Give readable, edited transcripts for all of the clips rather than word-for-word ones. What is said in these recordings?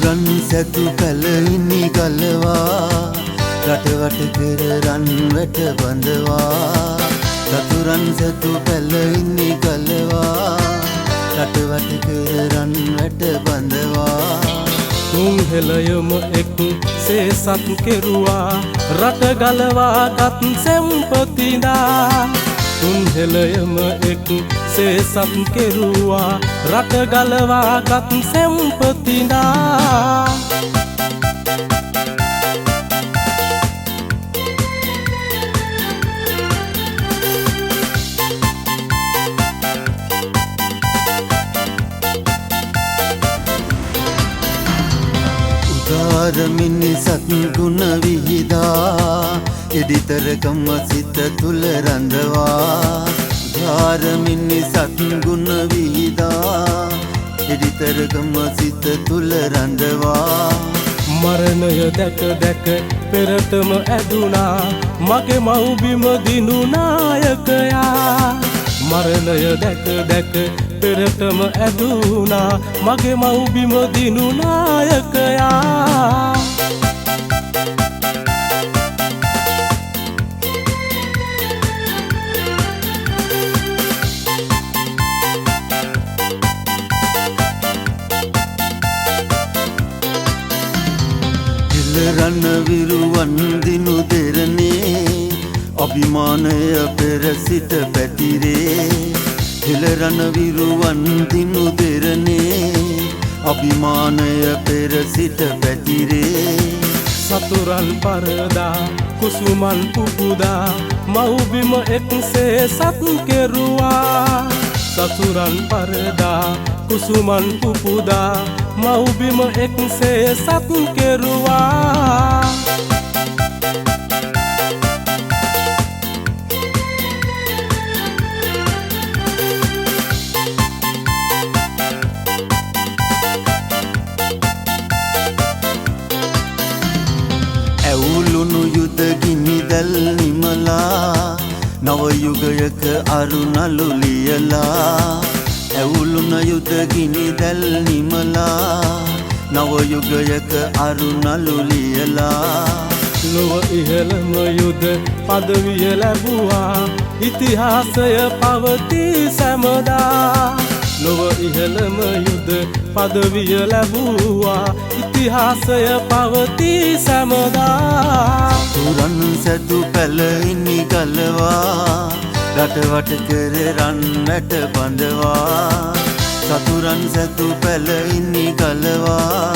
සතුරන් සැතු පැලයිනි ගලවා රටවට පෙර රන් වැට බඳවා සතුරන් සැතු පැලයිනි ගලවා රටවට පෙර රන් වැට බඳවා තුන්හෙළයම එක් සේසත් කෙරුවා රට ගලවා ගත් සැම්පතිදා තුන්හෙළයම එක් සේසත් කෙරුවා රට ගලවා ගත් සැම්පතිදා මිනිසත් ගුණ විහිදා එඩිතරකම සිත තුළ රඳවා ධාර මිනිසත් ගුණ විහිදා එඩිතරකම සිත තුළ රඳවා මරණය දැක දැක පෙරටම ඇදුනා මගේ මව්බිම දිනු නායකයා මරණය දැක දැක පෙරටම ඇදුනා මගේ මව්බිම දිනු නායකයා රන්න විරුවන් දිනු දෙරනේ අභිමානය පෙර සිට පැතිරේ හෙළරණ විරුවන් දිනු දෙරනේ අභිමානය පෙර සිට පැතිරේ සතුරන් පරදා කුසුමන් පුපුදා මව්බිම එක්සේ සත් කෙරුවා සතුරන් පරදා කුසුමන් පුපුදා මව්බිම එක්සේ සත් කෙරුවා ඇවුලුණු යුද ගිනිදැල් නිමලා නවයුගයක අරුණලු ලියලා ඇවුලුණ යුද ගිනිදැල් නිමලා නවයුගයක අරුණලු ලියලා ලොව ඉහළම යුද පදවිය ලැබුවා ඉතිහාසය පවතී සැමදා ලොව ඉහළම යුද පදවිය ලැබුවා ඉතිහාසය පවතී සැමදා සතුරන් සැතු පැලයිනි ගලවා රටවට කර රන් වැට බඳවා සතුරන් සැතු පැලයිනි ගලවා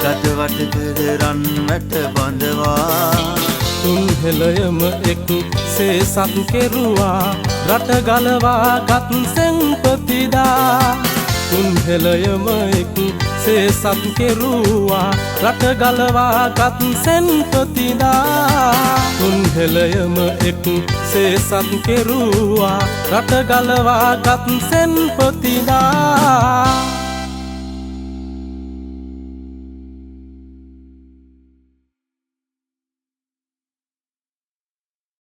රටවට කර රන් වැට බඳවා තුන්හෙළයම එක් සේසත් කෙරුවා රට ගලවා ගත් සැම්පතිදා තුන්හෙළයම එක් සේසත් කෙරුවා රට ගලවා ගත් සැම්පතිදා තුන්හෙළයම එක් සේසත් කෙරුවා රට ගලවා ගත් සැම්පතිදා